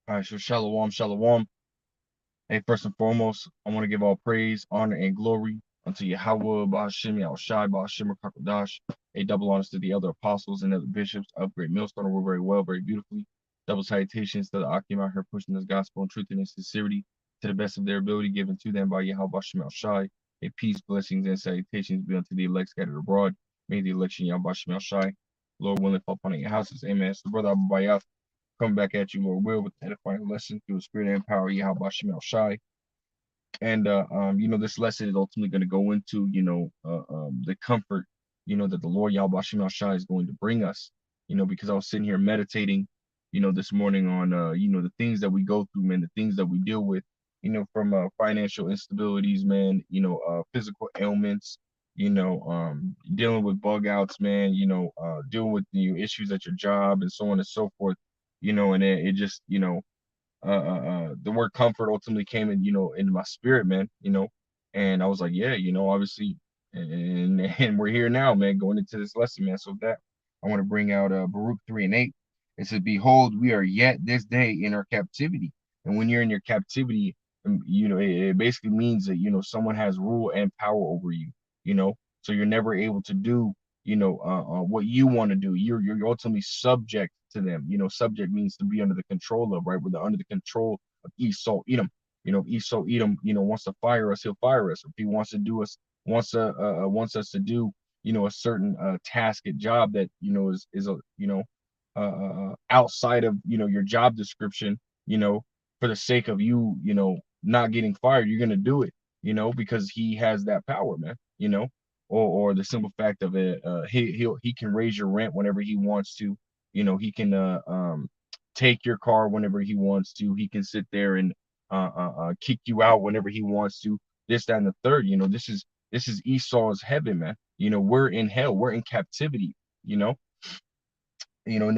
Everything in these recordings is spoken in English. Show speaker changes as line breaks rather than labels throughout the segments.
All right, so shalom, shalom. Hey, first and foremost, I want to give all praise, honor, and glory unto Yahweh, Ba'ashem, Yahushai, Ba'ashem, Kakadash. A double honors to the elder apostles and other bishops of Great Millstone, who very well, very beautifully. Double salutations to the Akim out here pushing this gospel in truth and in sincerity to the best of their ability, given to them by Yahweh, Ba'ashem, Yahushai. A peace, blessings, and salutations be unto the elect scattered abroad. May the election, Yahweh, Ba'ashem, Yahushai, Lord willing, fall upon your houses. Amen. So, brother Abu Bayaf, come back at you, Lord will, with the edifying lesson through the spirit and power of Yahweh Shem Shai. And this lesson is ultimately going to go into, the comfort, that the Lord Yahweh Shem Shai is going to bring us, because I was sitting here meditating, this morning on the things that we go through, man, the things that we deal with, from financial instabilities, man, physical ailments, dealing with bug outs, man, dealing with issues at your job and so on and so forth, and it just, the word comfort ultimately came in, into my spirit, man, and I was like, yeah, obviously, and we're here now, man, going into this lesson, man. So that I want to bring out Baruch 3:8. It says, "Behold, we are yet this day in our captivity." And when you're in your captivity, it basically means that someone has rule and power over you, so you're never able to do what you want to do. You're ultimately subject to them. Subject means to be under the control of, right? We're under the control of Esau Edom. If Esau Edom, wants to fire us, he'll fire us. If he wants to do us, wants us to do, a certain task at job that is a outside of your job description, for the sake of you, not getting fired, you're gonna do it, because he has that power, man. Or the simple fact of it, he can raise your rent whenever he wants to. He can take your car whenever he wants to. He can sit there and kick you out whenever he wants to. This, that, and the third. This is Esau's heaven, man. We're in hell. We're in captivity. And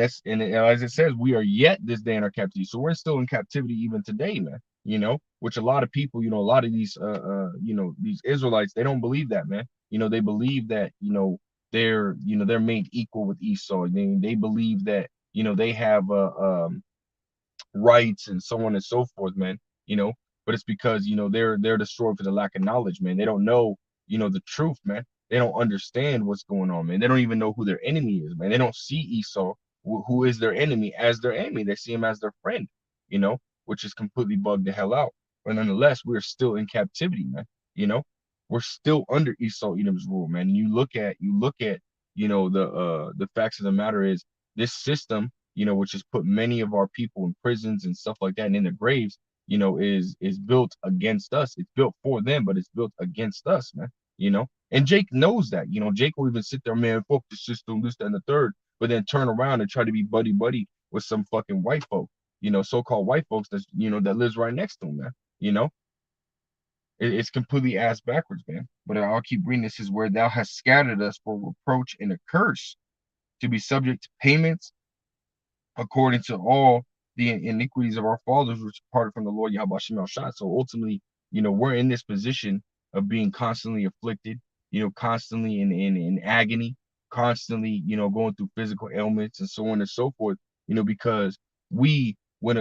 as it says, we are yet this day in our captivity. So we're still in captivity even today, man. Which a lot of people, a lot of these these Israelites, they don't believe that, man. They believe that, they're made equal with Esau. They believe that, they have rights and so on and so forth, man. But it's because, they're destroyed for the lack of knowledge, man. They don't know, the truth, man. They don't understand what's going on, man. They don't even know who their enemy is, man. They don't see Esau, who is their enemy, as their enemy. They see him as their friend, which is completely bugged the hell out. But nonetheless, we're still in captivity, man. We're still under Esau Edom's rule, man. And you look at the facts of the matter is this system, which has put many of our people in prisons and stuff like that and in the graves, is built against us. It's built for them, but it's built against us, man. And Jake knows that. Jake will even sit there, man, fuck the system, this, that, and the third, but then turn around and try to be buddy buddy with some fucking white folk, so-called white folks that lives right next to him, man. It's completely ass backwards, man. But I'll keep reading. This is where thou hast scattered us for reproach and a curse, to be subject to payments according to all the iniquities of our fathers, which departed from the Lord Yahweh Shem Shai. So ultimately, we're in this position of being constantly afflicted, constantly in agony, constantly, going through physical ailments and so on and so forth, because we went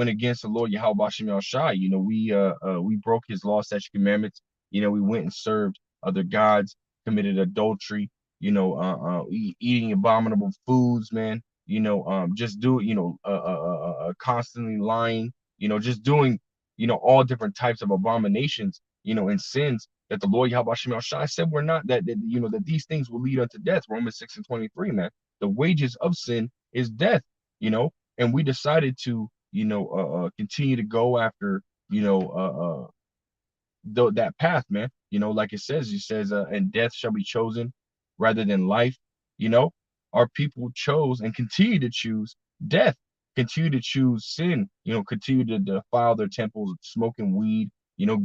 against the Lord Yahweh Shem Shai. We broke his law, statute, commandments. We went and served other gods, committed adultery, eating abominable foods, man. Just do constantly lying, just doing, all different types of abominations, and sins that the Lord Yahweh Shem Shai said we're not, that these things will lead unto death. Romans 6:23, man. The wages of sin is death, and we decided to, continue to go after, that path, man. Like it says, and death shall be chosen rather than life. You know, our people chose and continue to choose death, continue to choose sin, continue to defile their temples, smoking weed,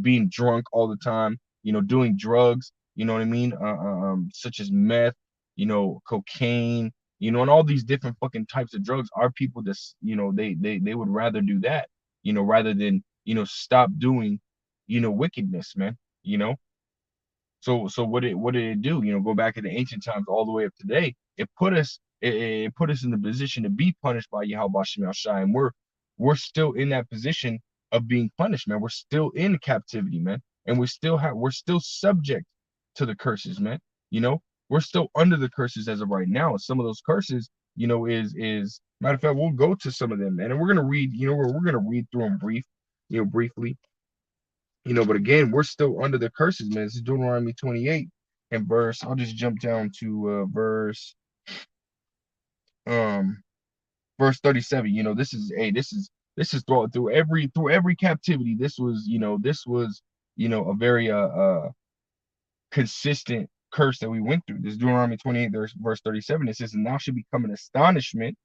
being drunk all the time, doing drugs, you know what I mean? Such as meth, cocaine, and all these different fucking types of drugs. Our people just, they would rather do that, rather than, stop doing, wickedness, man. So what did it do? Go back to the ancient times all the way up today. It put us in the position to be punished by Yahweh Shem Shai, and we're we're still in that position of being punished, man. We're still in captivity, man. And we're still subject to the curses, man. You know, we're still under the curses as of right now. And some of those curses, is matter of fact, we'll go to some of them, man. And we're gonna read, we're gonna read through them briefly. But again, we're still under the curses, man. This is Deuteronomy 28 and I'll just jump down to um verse 37. This is through every captivity. This was a very consistent curse that we went through. This Deuteronomy 28 verse 37. It says, and thou should become an astonishment,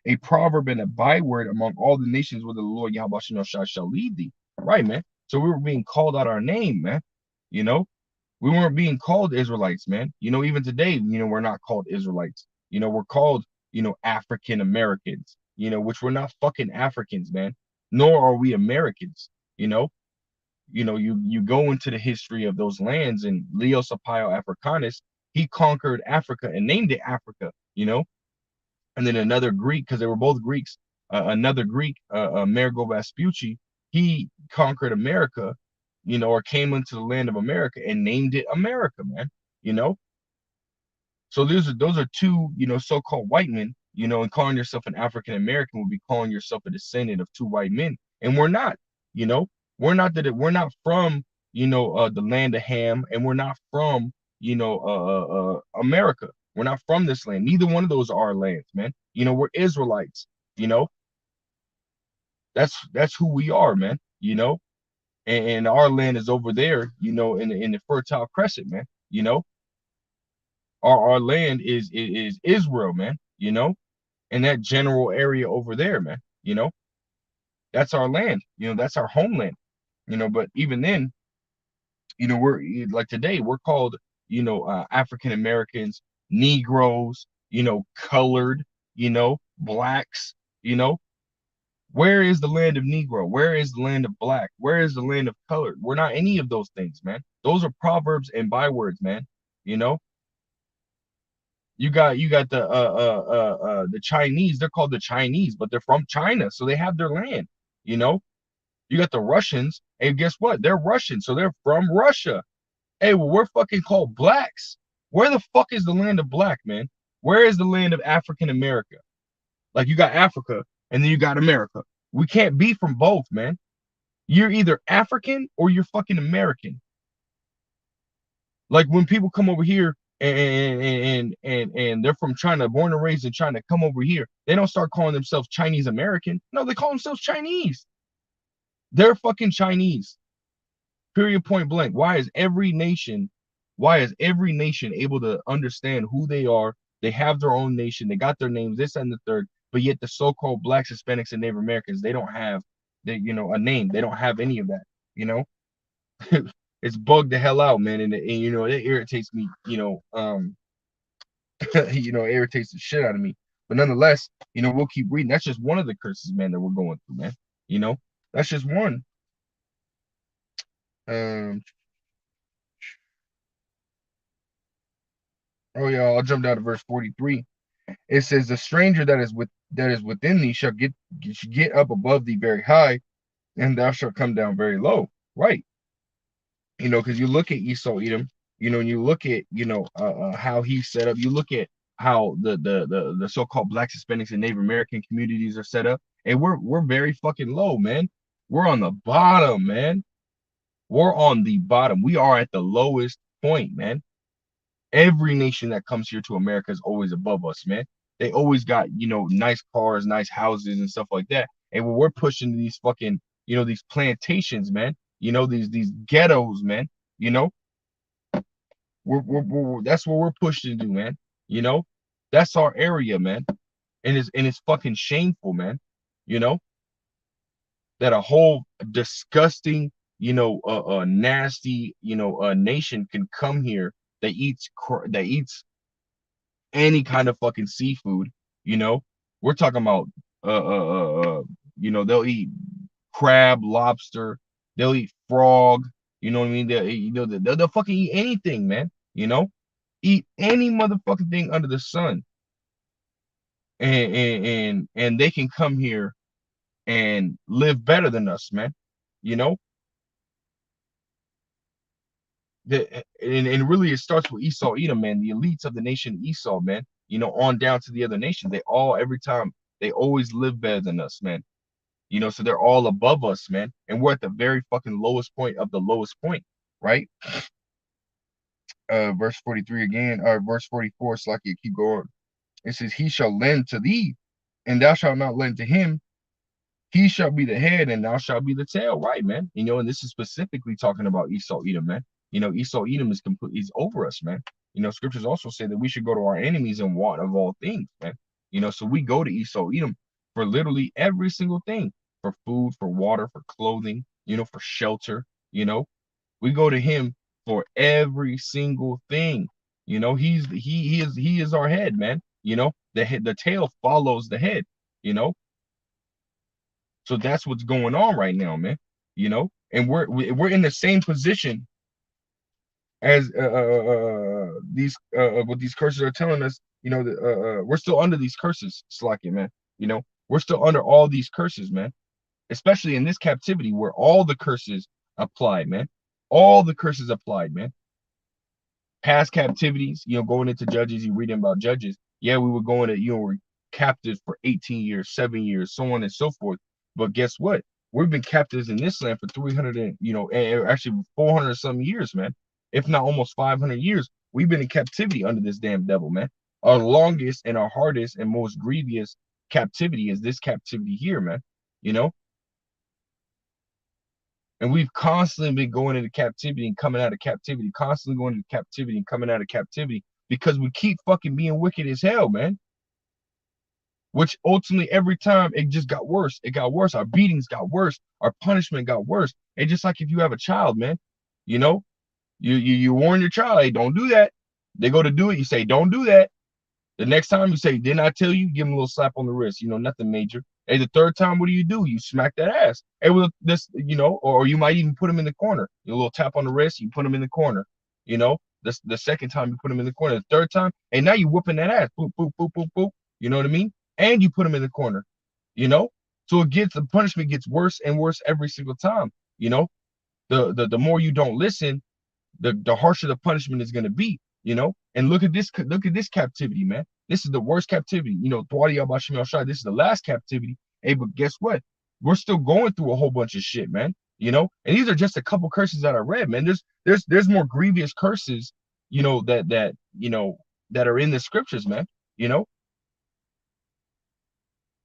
a proverb and a byword among all the nations where the Lord Yahweh shall lead thee. Right, man. So we were being called out our name, man. You know, we weren't being called Israelites, man. Even today, we're not called Israelites. We're called, African Americans, which we're not fucking Africans, man. Nor are we Americans, you know. You go into the history of those lands, and Leo Sapio Africanus, he conquered Africa and named it Africa. And then another Greek, because they were both Greeks, another Greek, Amerigo Vespucci, he conquered America, or came into the land of America and named it America, man. You know, so those are two, so-called white men, and calling yourself an African American would be calling yourself a descendant of two white men, and we're not. You know, we're not from, the land of Ham, and we're not from, America. We're not from this land. Neither one of those are our lands, man. We're Israelites. You know, that's who we are, man. And our land is over there, in the Fertile Crescent, man. Our land is Israel, man. In that general area over there, man. That's our land. That's our homeland. But even then, we're like today, we're called, African Americans, Negroes, colored, blacks. Where is the land of Negro? Where is the land of black? Where is the land of colored? We're not any of those things, man. Those are proverbs and bywords, man. You know, you got the Chinese. They're called the Chinese, but they're from China, so they have their land. You know, you got the Russians, and guess what? They're Russian, so they're from Russia. Hey, well, we're fucking called blacks. Where the fuck is the land of black, man? Where is the land of African America? Like, you got Africa and then you got America. We can't be from both, man. You're either African or you're fucking American. Like, when people come over here and they're from China, born and raised in China, come over here, they don't start calling themselves Chinese American. No, they call themselves Chinese. They're fucking Chinese. Period, point blank. Why is every nation able to understand who they are? They have their own nation. They got their names, this and the third. But yet the so-called blacks, Hispanics, and Native Americans, they don't have a name. They don't have any of that. It's bugged the hell out, man. And it irritates me, it irritates the shit out of me. But nonetheless, we'll keep reading. That's just one of the curses, man, that we're going through, man. That's just one. Um, oh yeah, I'll jump down to verse 43. It says, the stranger that is within thee shall get up above thee very high, and thou shalt come down very low. Right. Because you look at Esau Edom, and you look at, how he's set up. You look at how the so-called blacks, Hispanics, and Native American communities are set up, and we're very fucking low, man. We're on the bottom, man. We're on the bottom. We are at the lowest point, man. Every nation that comes here to America is always above us, man. They always got, nice cars, nice houses, and stuff like that. And when we're pushing these fucking, these plantations, man, these ghettos, man, that's what we're pushing to do, man. That's our area, man. And it's fucking shameful, man. That a whole disgusting, nasty, nation can come here that eats any kind of fucking seafood. We're talking about they'll eat crab, lobster, they'll eat frog. You know what I mean? They'll fucking eat anything, man. Eat any motherfucking thing under the sun, and they can come here and live better than us, man. You know, and really it starts with Esau, Edom, man, the elites of the nation Esau, man. On down to the other nation. They all every time they always live better than us, man. So they're all above us, man. And we're at the very fucking lowest point of the lowest point, right? Verse 43 again, or verse 44, so like you keep going. It says, he shall lend to thee, and thou shalt not lend to him. He shall be the head, and thou shalt be the tail, right, man? And this is specifically talking about Esau, Edom, man. Esau, Edom is completely is over us, man. Scriptures also say that we should go to our enemies in want of all things, man. So we go to Esau, Edom for literally every single thing, for food, for water, for clothing, for shelter. We go to him for every single thing. He is our head, man. The tail follows the head. You know, so that's what's going on right now, man. And we're in the same position as these what these curses are telling us. We're still under these curses, slacking, man. We're still under all these curses, man. Especially in this captivity where all the curses applied, man. All the curses applied, man. Past captivities, going into Judges, you reading about Judges. Yeah, we were going to, we're captives for 18 years, 7 years, so on and so forth. But guess what? We've been captives in this land for 300 and, actually 400 some years, man. If not almost 500 years, we've been in captivity under this damn devil, man. Our longest and our hardest and most grievous captivity is this captivity here, man. And we've constantly been going into captivity and coming out of captivity, constantly going into captivity and coming out of captivity because we keep fucking being wicked as hell, man. Which ultimately every time it just got worse. It got worse. Our beatings got worse. Our punishment got worse. And just like if you have a child, man, you warn your child, hey, don't do that. They go to do it. You say, don't do that. The next time you say, didn't I tell you? Give him a little slap on the wrist. Nothing major. Hey, the third time, what do? You smack that ass. Hey, well, or you might even put him in the corner. A little tap on the wrist, you put him in the corner. The second time you put him in the corner. The third time, hey, now you whooping that ass. Boop, boop, boop, boop, boop. You know what I mean? And you put him in the corner. So the punishment gets worse and worse every single time. The more you don't listen, the harsher the punishment is going to be. And look at this captivity, man. This is the worst captivity. This is the last captivity. Hey, but guess what? We're still going through a whole bunch of shit, man. And these are just a couple curses that I read, man. There's more grievous curses, that are in the scriptures, man.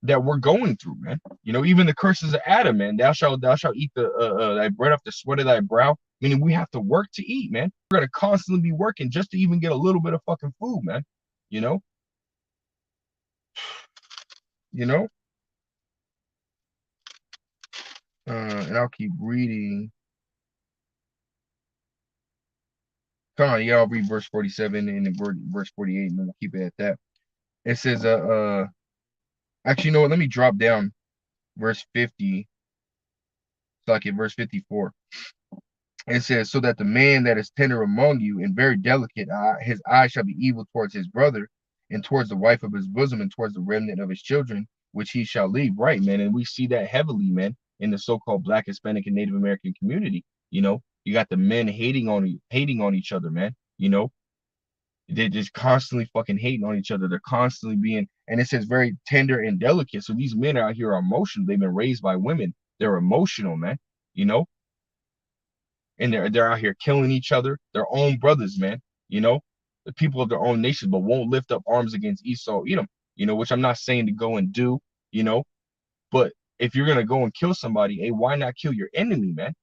That we're going through, man. Even the curses of Adam, man. Thou shalt eat thy bread off the sweat of thy brow. Meaning we have to work to eat, man. We're gonna constantly be working just to even get a little bit of fucking food, man. You know, you know. And I'll keep reading. Come on, yeah, I'll read verse 47 and then verse 48, and then we'll keep it at that. It says, actually, you know what? Let me drop down verse 50. So like at verse 54. It says, so that the man that is tender among you and very delicate, his eye shall be evil towards his brother and towards the wife of his bosom and towards the remnant of his children, which he shall leave. Right, man. And we see that heavily, man, in the so-called Black, Hispanic, and Native American community. You got the men hating on each other, man. They're just constantly fucking hating on each other. They're constantly being, and it says very tender and delicate. So these men out here are emotional. They've been raised by women. They're emotional, man. And they're out here killing each other, their own brothers, man. The people of their own nation, but won't lift up arms against Esau, Edom. Which I'm not saying to go and do, but if you're gonna go and kill somebody, hey, why not kill your enemy, man?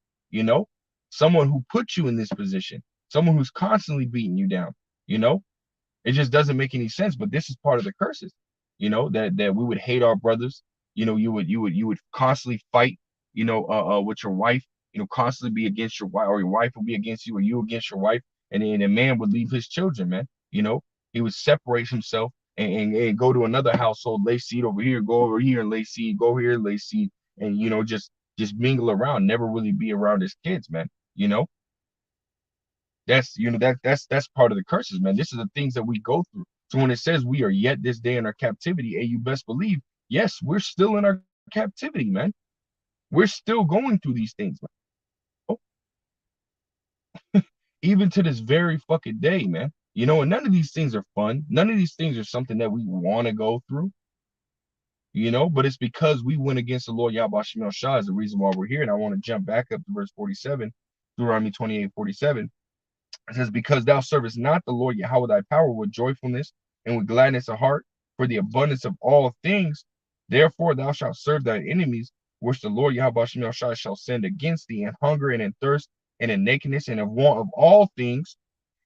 Someone who put you in this position, someone who's constantly beating you down. It just doesn't make any sense. But this is part of the curses, that we would hate our brothers. You would constantly fight, with your wife. Constantly be against your wife, or your wife will be against you, or you against your wife, and then a man would leave his children, man. He would separate himself and go to another household, lay seed over here, go over here and lay seed, go here, lay seed, and just mingle around, never really be around his kids, man. That's part of the curses, man. This is the things that we go through. So when it says we are yet this day in our captivity, hey, you best believe, yes, we're still in our captivity, man. We're still going through these things, man. Even to this very fucking day, man. You know, and none of these things are fun. None of these things are something that we want to go through, you know, but it's because we went against the Lord Yahweh Shemel Shah is the reason why we're here. And I want to jump back up to verse 47, Deuteronomy 28:47. It says, because thou servest not the Lord Yahweh thy power with joyfulness and with gladness of heart for the abundance of all things, therefore thou shalt serve thy enemies, which the Lord Yahweh Shemel Shah shall send against thee in hunger and in thirst and in nakedness and in want of all things,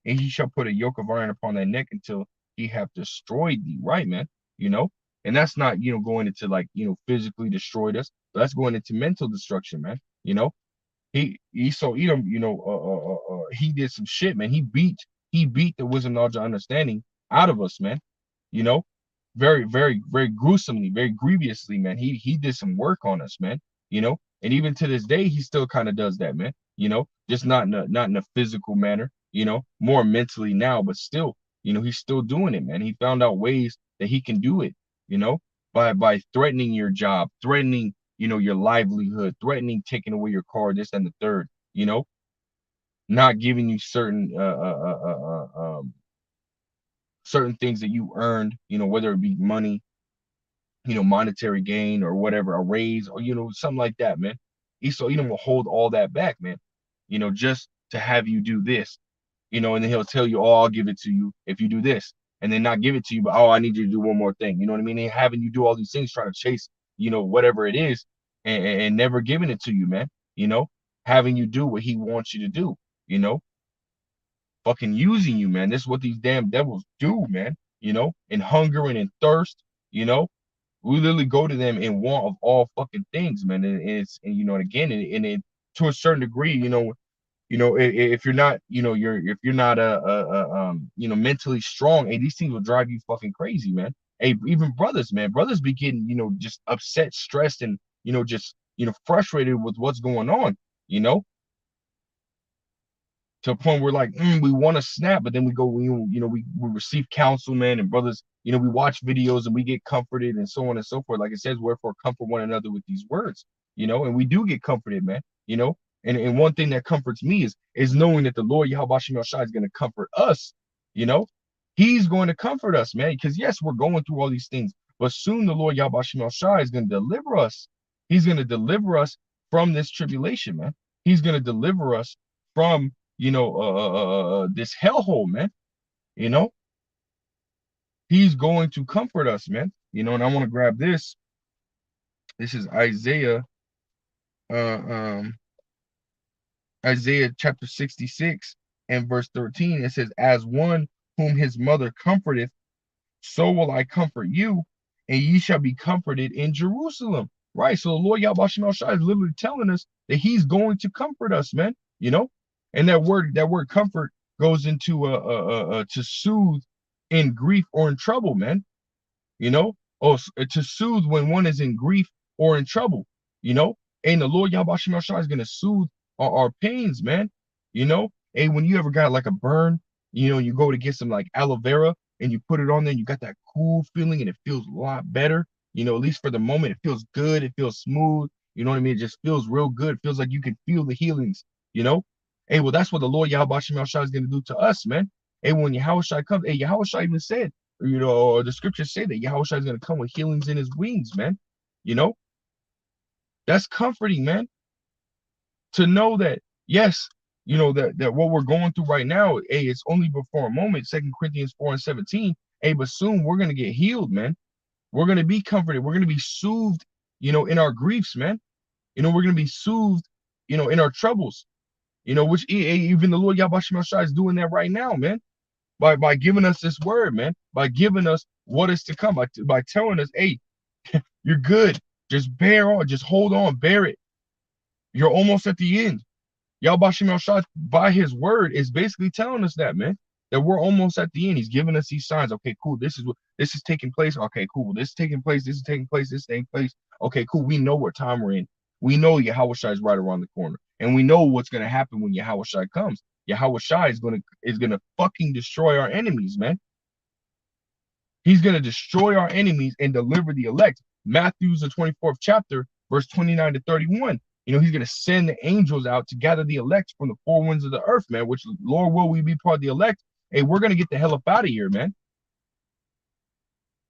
and he shall put a yoke of iron upon thy neck until he have destroyed thee. Right, man. You know, and that's not, you know, going into like, you know, physically destroyed us, but that's going into mental destruction, man. You know, so Edom, you know, he did some shit, man. He beat the wisdom, knowledge, and understanding out of us, man. You know, very, very, very gruesomely, very grievously, man. He did some work on us, man. You know, and even to this day, he still kind of does that, man. You know, just not in a physical manner, you know, more mentally now, but still, you know, he's still doing it, man. He found out ways that he can do it, you know, by threatening your job, threatening, you know, your livelihood, threatening taking away your car, this and the third, you know, not giving you certain things that you earned, you know, whether it be money, you know, monetary gain or whatever, a raise or, you know, something like that, man. Esau Edom will hold all that back, man, you know, just to have you do this, you know, and then he'll tell you, oh, I'll give it to you if you do this, and then not give it to you, but oh, I need you to do one more thing. You know what I mean? And having you do all these things, trying to chase, you know, whatever it is, and never giving it to you, man. You know, having you do what he wants you to do, you know, fucking using you, man. This is what these damn devils do, man. You know, in hunger and in thirst, you know. We literally go to them in want of all fucking things, man. And it's, and you know, and again, and it, to a certain degree, you know, if you're not, you know, if you're not you know, mentally strong, hey, these things will drive you fucking crazy, man. Hey, even brothers, man, brothers be getting, you know, just upset, stressed, and, you know, just, you know, frustrated with what's going on, you know, to a point where like, we want to snap, but then we go, you know, we receive counsel, man, and brothers, you know, we watch videos and we get comforted and so on and so forth. Like it says, wherefore comfort one another with these words, you know, and we do get comforted, man, you know. And one thing that comforts me is knowing that the Lord Yahweh Shai is going to comfort us, you know. He's going to comfort us, man, because yes, we're going through all these things, but soon the Lord Yahweh Shai is going to deliver us. He's going to deliver us from this tribulation, man. He's going to deliver us from, you know, this hellhole, man. You know, he's going to comfort us, man. You know, and I want to grab this. This is Isaiah, uh, um, Isaiah chapter 66 and verse 13. It says, as one whom his mother comforteth, so will I comfort you, and ye shall be comforted in Jerusalem. Right. So the Lord Yahweh Shai is literally telling us that he's going to comfort us, man. You know, and that word comfort goes into to soothe in grief or in trouble, man. You know, or to soothe when one is in grief or in trouble, you know, and the Lord Yahweh Shai is going to soothe our pains, man. You know, and when you ever got like a burn, you know, you go to get some like aloe vera and you put it on there and you got that cool feeling and it feels a lot better, you know, at least for the moment. It feels good, it feels smooth, you know what I mean? It just feels real good. It feels like you can feel the healings, you know. Hey, well, that's what the Lord Yahweh Shai is going to do to us, man. Hey, when Yahweh Shai comes, hey, Yahweh Shai even said, you know, the scriptures say that Yahweh Shai is going to come with healings in his wings, man. You know, that's comforting, man. To know that, yes, you know, that what we're going through right now, hey, it's only but for a moment. 2 Corinthians 4:17. Hey, but soon we're going to get healed, man. We're going to be comforted. We're going to be soothed, you know, in our griefs, man. You know, we're going to be soothed, you know, in our troubles, you know, which even the Lord Yahweh Shai is doing that right now, man. By giving us this word, man, by giving us what is to come, by telling us, hey, you're good. Just bear on, just hold on, bear it. You're almost at the end. Yahweh Shai, by his word, is basically telling us that, man, that we're almost at the end. He's giving us these signs. Okay, cool. This is taking place. Okay, cool. This is taking place. This is taking place. This is taking place. Okay, cool. We know what time we're in. We know Yahweh Shai is right around the corner. And we know what's gonna happen when Yahweh Shai comes. Yahweh Shai is gonna fucking destroy our enemies, man. He's gonna destroy our enemies and deliver the elect. Matthew's the 24th chapter, verse 29 to 31. He's going to send the angels out to gather the elect from the four winds of the earth, man, which, Lord, will we be part of the elect? Hey, we're going to get the hell up out of here, man.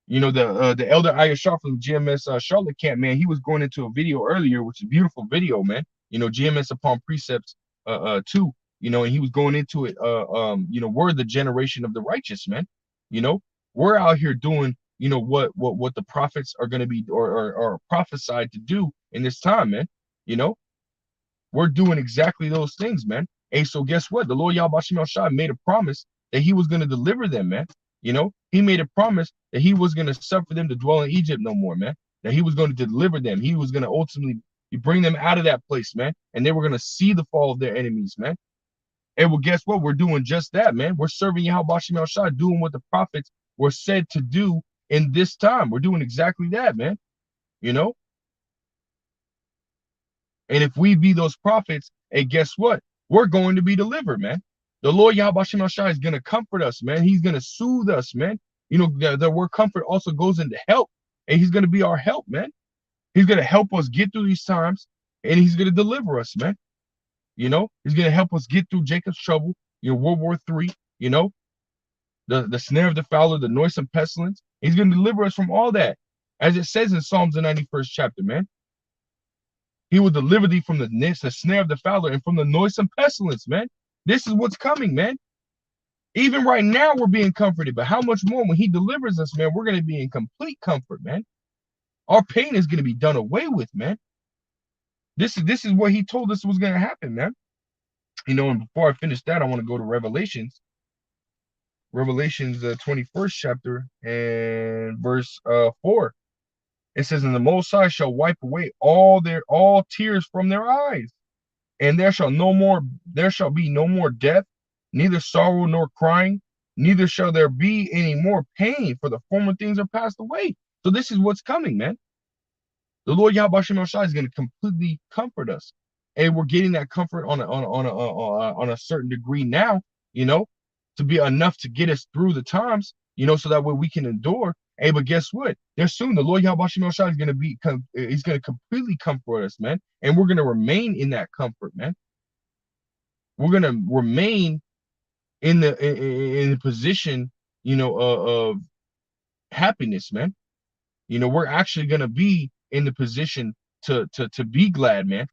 The elder Ayashar from GMS Charlotte camp, man, he was going into a video earlier, which is a beautiful video, man. GMS upon precepts 2, and he was going into it, we're the generation of the righteous, man. We're out here doing, what the prophets are going to be or prophesied to do in this time, man. We're doing exactly those things, man. Hey, so guess what? The Lord Yahweh Shem Shai made a promise that he was going to deliver them, man. He made a promise that he was going to suffer them to dwell in Egypt no more, man. That he was going to deliver them. He was going to ultimately bring them out of that place, man. And they were going to see the fall of their enemies, man. And well, guess what? We're doing just that, man. We're serving Yahweh Shem Shai, doing what the prophets were said to do in this time. We're doing exactly that, man. And if we be those prophets, hey, guess what? We're going to be delivered, man. The Lord Yahweh Shem Shai is going to comfort us, man. He's going to soothe us, man. The word comfort also goes into help, and he's going to be our help, man. He's going to help us get through these times, and he's going to deliver us, man. He's going to help us get through Jacob's trouble, World War III, the snare of the fowler, the noisome pestilence. He's going to deliver us from all that, as it says in Psalms the 91st chapter, man. He will deliver thee from the snare of the fowler and from the noisome pestilence, man. This is what's coming, man. Even right now, we're being comforted, but how much more when he delivers us, man, we're going to be in complete comfort, man. Our pain is going to be done away with, man. This is what he told us was going to happen, man. And before I finish that, I want to go to Revelations. Revelations, 21st chapter and verse 4. It says, and the Most High shall wipe away all tears from their eyes, and there shall be no more death, neither sorrow nor crying, neither shall there be any more pain, for the former things are passed away. So this is what's coming, man. The Lord Yahweh Shem Shai is going to completely comfort us, and we're getting that comfort on a certain degree now, to be enough to get us through the times, so that way we can endure. Hey, but guess what? There's soon the Lord Yahweh Shem Shai is going to he's going to completely comfort us, man, and we're going to remain in that comfort, man. We're going to remain in the position, of happiness, man. We're actually going to be in the position to be glad, man.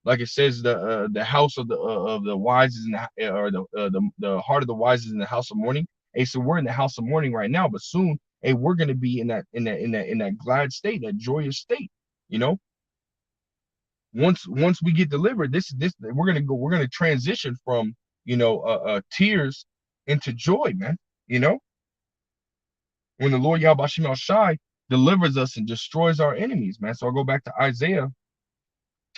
Like it says, the house of the wise is in the heart of the wise is in the house of mourning. Hey, so we're in the house of mourning right now, but soon, hey, we're gonna be in that glad state, that joyous state. Once we get delivered, we're gonna transition from tears into joy, man. When the Lord Yahweh Shem Shai delivers us and destroys our enemies, man. So I'll go back to Isaiah.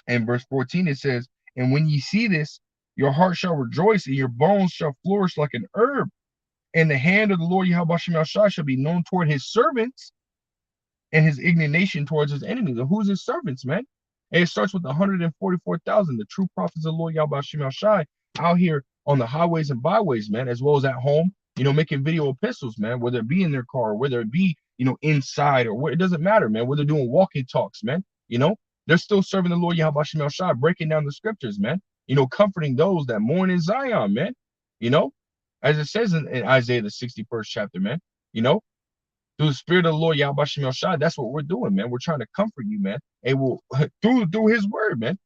And verse 14, it says, and when ye see this, your heart shall rejoice, and your bones shall flourish like an herb. And the hand of the Lord Yahweh Shem Shai shall be known toward his servants, and his indignation towards his enemies. And who's his servants, man? And it starts with 144,000, the true prophets of the Lord Yahweh Shem Shai, out here on the highways and byways, man, as well as at home, making video epistles, man, whether it be in their car, whether it be, inside, or where, it doesn't matter, man, whether they're doing walking talks, man, they're still serving the Lord Yahweh Shem Shai, breaking down the scriptures, man. Comforting those that mourn in Zion, man. As it says in Isaiah the 61st chapter, man. Through the Spirit of the Lord Yahweh Shem Shai, that's what we're doing, man. We're trying to comfort you, man. And we'll through His word, man.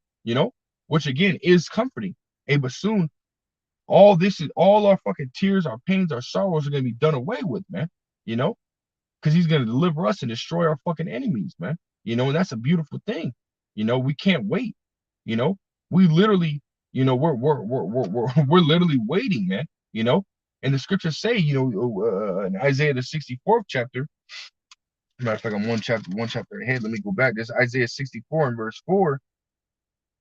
Which again is comforting. Hey, but soon, all our fucking tears, our pains, our sorrows are gonna be done away with, man. Because He's gonna deliver us and destroy our fucking enemies, man. And that's a beautiful thing. We can't wait. We literally, we're literally waiting, man. And the scriptures say, in Isaiah the 64th chapter. Matter of fact, I'm one chapter ahead. Let me go back. This Isaiah 64 and verse 4.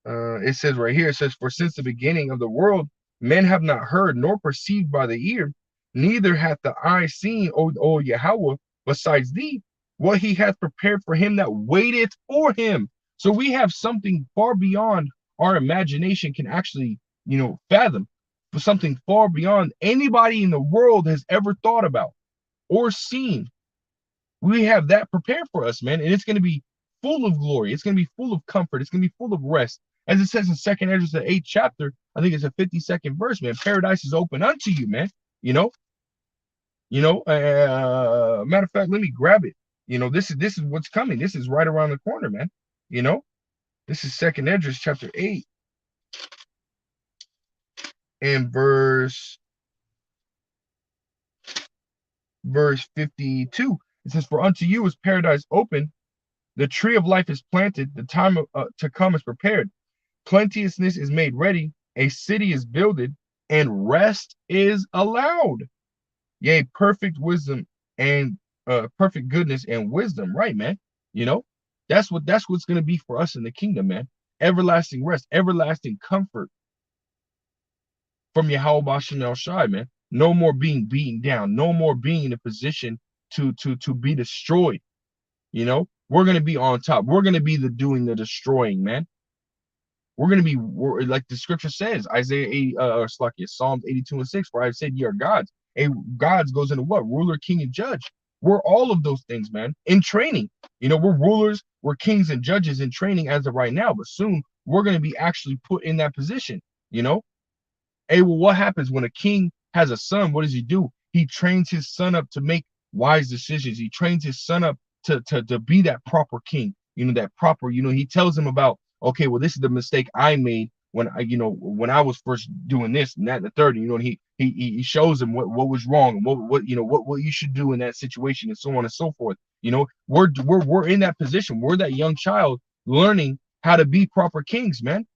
It says right here, it says, for since the beginning of the world, men have not heard nor perceived by the ear, neither hath the eye seen, O Yahweh, besides thee, what he hath prepared for him that waiteth for him. So we have something far beyond our imagination can actually, fathom, for something far beyond anybody in the world has ever thought about or seen. We have that prepared for us, man, and it's going to be full of glory. It's going to be full of comfort. It's going to be full of rest. As it says in 2nd Ezra, the 8th chapter, I think it's a 52nd verse, man. Paradise is open unto you, man. You know, matter of fact, let me grab it. This is what's coming. This is right around the corner, man. This is 2nd Ezra chapter 8 and verse 52. It says, "For unto you is paradise open, the tree of life is planted, the time to come is prepared, plenteousness is made ready, a city is builded, and rest is allowed. Yea, perfect wisdom and perfect goodness and wisdom." Right, man. You know, that's what's gonna be for us in the kingdom, man. Everlasting rest, everlasting comfort from Yahweh Bashem El Shai, man. No more being beaten down, no more being in a position to be destroyed. We're gonna be on top. We're gonna be doing the destroying, man. We're like the scripture says, Isaiah 8, Psalms 82:6, for I've said ye are gods. Gods goes into what? Ruler, king, and judge. We're all of those things, man, in training. We're rulers, we're kings and judges in training as of right now, but soon we're going to be actually put in that position. Hey, well, what happens when a king has a son? What does he do? He trains his son up to make wise decisions. He trains his son up to be that proper king. That proper. He tells him about, okay, well, this is the mistake I made when I was first doing this and that and the third. And he shows him what was wrong and what you should do in that situation and so on and so forth. We're in that position. We're that young child learning how to be proper kings, man.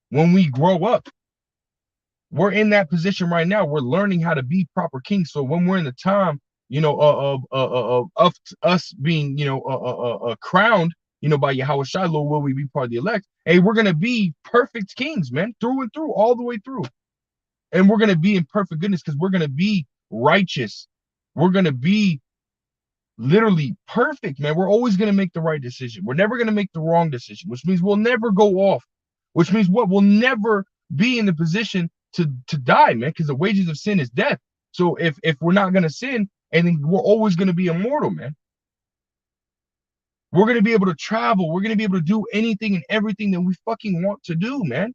When we grow up, we're in that position right now. We're learning how to be proper kings. So when we're in the time, of us being, crowned, by Yahweh Shai, Lord, will we be part of the elect? Hey, we're gonna be perfect kings, man, through and through, all the way through. And we're gonna be in perfect goodness because we're gonna be righteous. We're gonna be literally perfect, man. We're always gonna make the right decision. We're never gonna make the wrong decision, which means we'll never go off. Which means what? We'll never be in the position to die, man, because the wages of sin is death. So if we're not gonna sin, and then we're always gonna be immortal, man. We're gonna be able to travel. We're gonna be able to do anything and everything that we fucking want to do, man.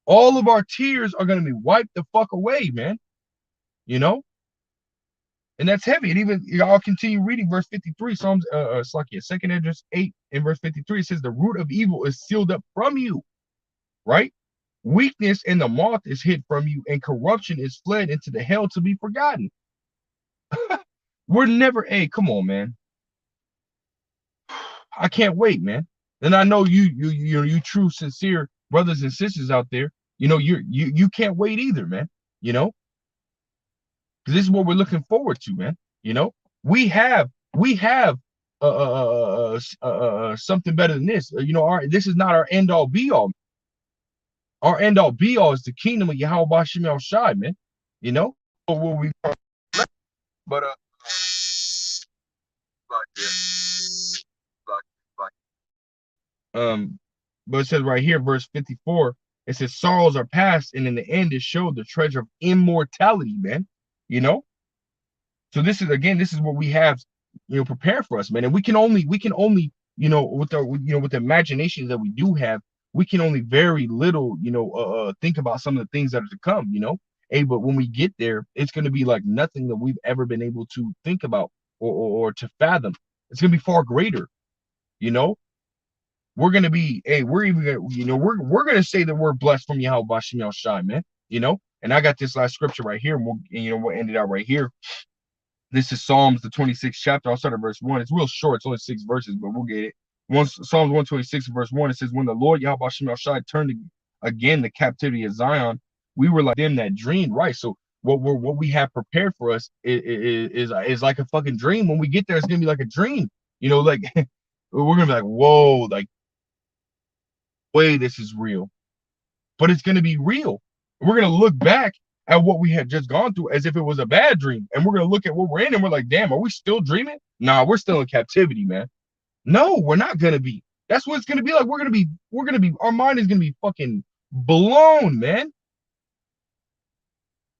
All of our tears are gonna be wiped the fuck away, man. And that's heavy. And even I'll continue reading verse 53, Psalms Slakia, 2nd Ezra 8 and verse 53. It says, "The root of evil is sealed up from you," right? "Weakness and the moth is hid from you, and corruption is fled into the hell to be forgotten." We're never, hey, come on, man. I can't wait, man. And I know you true, sincere brothers and sisters out there, you can't wait either, man. Because this is what we're looking forward to, man. We have something better than this. This is not our end all be all. Our end all be all is the kingdom of Yahweh Bashem El Shai, man. Or will we? But but it says right here, verse 54, it says sorrows are past, and in the end it showed the treasure of immortality, man. So this is what we have, prepared for us, man. And we can only, with the imaginations that we do have, we can only very little, think about some of the things that are to come, Hey, but when we get there, it's going to be like nothing that we've ever been able to think about or to fathom. It's going to be far greater, We're going to be, hey, we're even going to, we're going to say that we're blessed from Yahweh Bashem El Shai, man, And I got this last scripture right here, and we'll end it out right here. This is Psalms, the 26th chapter. I'll start at verse 1. It's real short. It's only 6 verses, but we'll get it. Psalms 126, verse 1, it says, "When the Lord Yahweh Bashem El Shai turned again the captivity of Zion, we were like them that dreamed." Right. So what we have prepared for us is like a fucking dream. When we get there, it's gonna be like a dream. Like we're gonna be like, whoa, like, wait, this is real. But it's gonna be real. We're gonna look back at what we had just gone through as if it was a bad dream. And we're gonna look at what we're in and we're like, damn, are we still dreaming? Nah, we're still in captivity, man. No, we're not gonna be. That's what it's gonna be like. We're gonna be, our mind is gonna be fucking blown, man.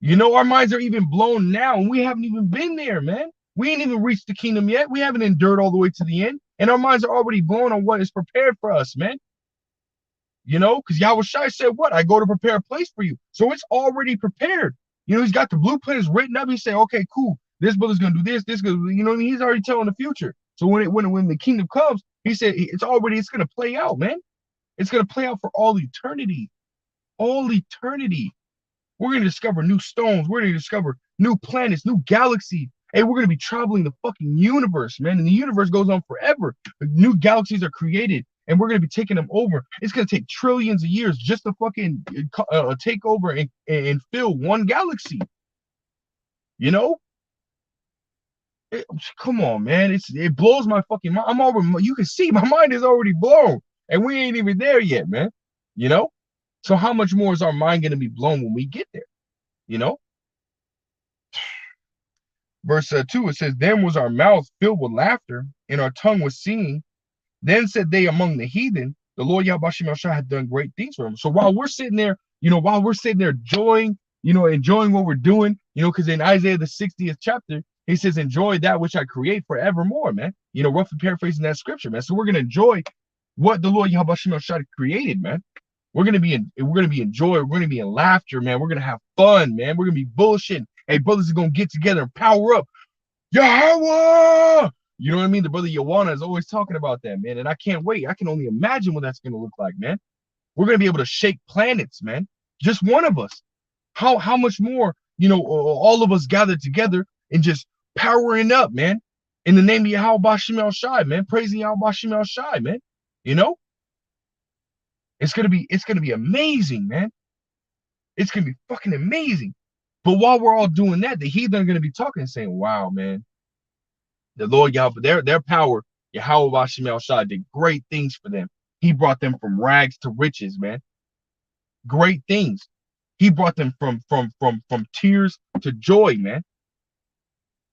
You know, our minds are even blown now, and we haven't even been there, man. We ain't even reached the kingdom yet. We haven't endured all the way to the end, and our minds are already blown on what is prepared for us, man. You know, because Yahweh Shai said, "What? I go to prepare a place for you." So it's already prepared. You know, he's got the blueprints written up. He said, "Okay, cool. This brother's gonna do this. This gonna, you know what I mean?" He's already telling the future. So when the kingdom comes, he said it's gonna play out, man. It's gonna play out for all eternity. We're going to discover new stones. We're going to discover new planets, new galaxies. Hey, we're going to be traveling the fucking universe, man. And the universe goes on forever. New galaxies are created, and we're going to be taking them over. It's going to take trillions of years just to fucking take over and fill one galaxy. You know? Come on, man. It blows my fucking mind. I'm already, you can see my mind is already blown, and we ain't even there yet, man. You know? So how much more is our mind going to be blown when we get there? You know? Verse 2, it says, "Then was our mouth filled with laughter, and our tongue was singing. Then said they among the heathen, the Lord Yahweh Shah had done great things for them." So while we're sitting there, enjoying, enjoying what we're doing, because in Isaiah the 60th chapter, he says, "Enjoy that which I create forevermore," man. Roughly paraphrasing that scripture, man. So we're gonna enjoy what the Lord Yahweh Shah created, man. We're gonna be in joy. We're gonna be in laughter, man. We're gonna have fun, man. We're gonna be bullshitting. Hey, brothers are gonna get together and power up. Yahweh! You know what I mean? The brother Yawana is always talking about that, man. And I can't wait. I can only imagine what that's gonna look like, man. We're gonna be able to shake planets, man. Just one of us. How much more, all of us gathered together and just powering up, man. In the name of Yahweh Bashim El Shai, man. Praising Yahweh Bashim El Shai, man. It's gonna be amazing, man. It's gonna be fucking amazing. But while we're all doing that, the heathen are gonna be talking and saying, "Wow, man, the Lord Yahweh, their power, Yahweh Bashim El Shai did great things for them. He brought them from rags to riches, man. Great things. He brought them from tears to joy, man.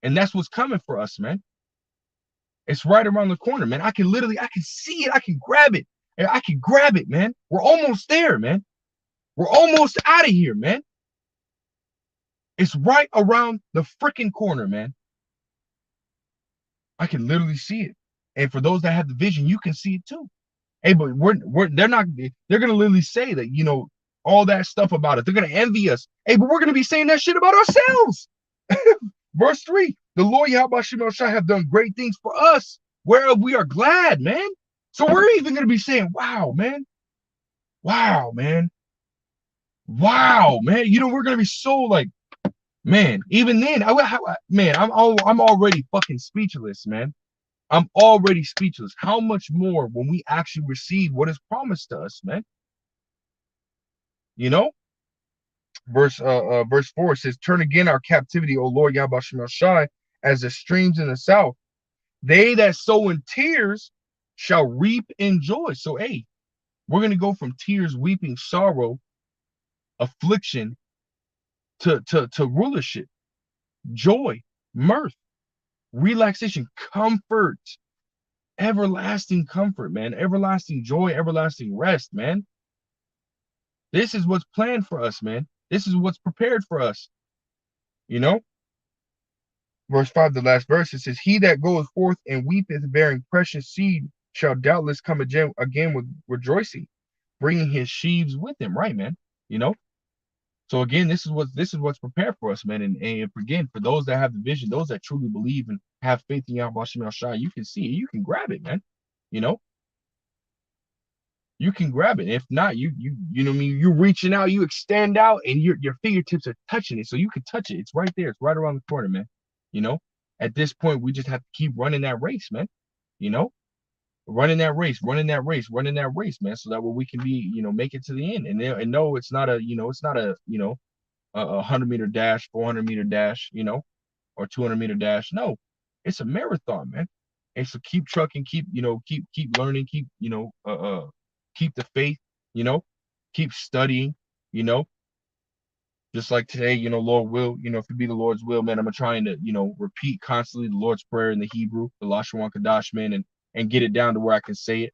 And that's what's coming for us, man. It's right around the corner, man. I can see it. I can grab it. And I can grab it, man. We're almost there, man. We're almost out of here, man. It's right around the freaking corner, man. I can literally see it. And for those that have the vision, you can see it too. Hey, but they're gonna literally say that, all that stuff about it. They're gonna envy us. Hey, but we're gonna be saying that shit about ourselves. Verse 3, the Lord Yahweh Shai have done great things for us, whereof we are glad, man. So we're even gonna be saying, wow, man. Wow, man. Wow, man. We're gonna be so like, man, even then, I'm already fucking speechless, man. I'm already speechless. How much more when we actually receive what is promised to us, man? Verse 4 says, "Turn again our captivity, O Lord Yahweh Shai, as the streams in the south. They that sow in tears shall reap in joy." So, hey, we're gonna go from tears, weeping, sorrow, affliction to rulership, joy, mirth, relaxation, comfort, everlasting comfort, man, everlasting joy, everlasting rest, man. This is what's planned for us, man. This is what's prepared for us. Verse 5, the last verse, it says, "He that goes forth and weepeth, bearing precious seed, shall doubtless come again with rejoicing, bringing his sheaves with him." Right, man. So again, this is what's prepared for us, man. And again, for those that have the vision, those that truly believe and have faith in Yahweh Shem Shai, you can see it, you can grab it, man. You can grab it. If not, you know what I mean, you're reaching out, you extend out, and your fingertips are touching it. So you can touch it. It's right there. It's right around the corner, man. At this point, we just have to keep running that race, man. Running that race, man, so that way we can be, make it to the end. And no, it's not a, a 100-meter dash, 400-meter dash, or 200-meter dash. No, it's a marathon, man. And so keep trucking, keep learning, keep the faith, keep studying, just like today, Lord will, if it be the Lord's will, man, I'm trying to, repeat constantly the Lord's Prayer in the Hebrew, the Lashon Kadash, man, and get it down to where I can say it,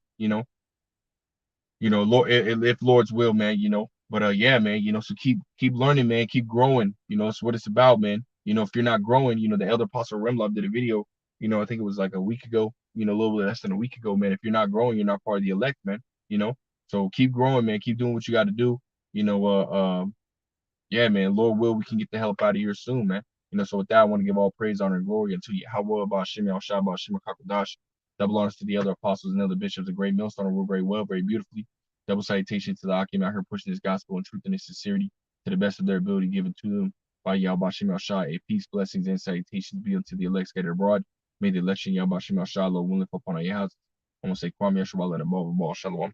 Lord, if Lord's will, man, But yeah, man, so keep learning, man, keep growing. It's what it's about, man. If you're not growing, the elder apostle Remlov did a video, I think it was like a week ago, a little bit less than a week ago, man. If you're not growing, you're not part of the elect, man. You know, so keep growing, man. Keep doing what you got to do. You know, yeah, man, Lord will, we can get the hell up out of here soon, man. So with that, I want to give all praise, honor, and glory unto Yahweh, Ba'ashem, Yahushua, Ba'ashem, Kakadash. Double honors to the other apostles and other bishops, a great millstone, rule very well, very beautifully. Double salutation to the Akim out here pushing this gospel in truth and in sincerity to the best of their ability given to them by Yahweh, Ba'ashem, Yahushua. A peace, blessings, and salutations be unto the elect scattered abroad. May the election, Yahweh, Ba'ashem, Yahushua, Lord, will lift upon our houses. I'm going to say, Kwame Yeshua, let him above all. Shalom.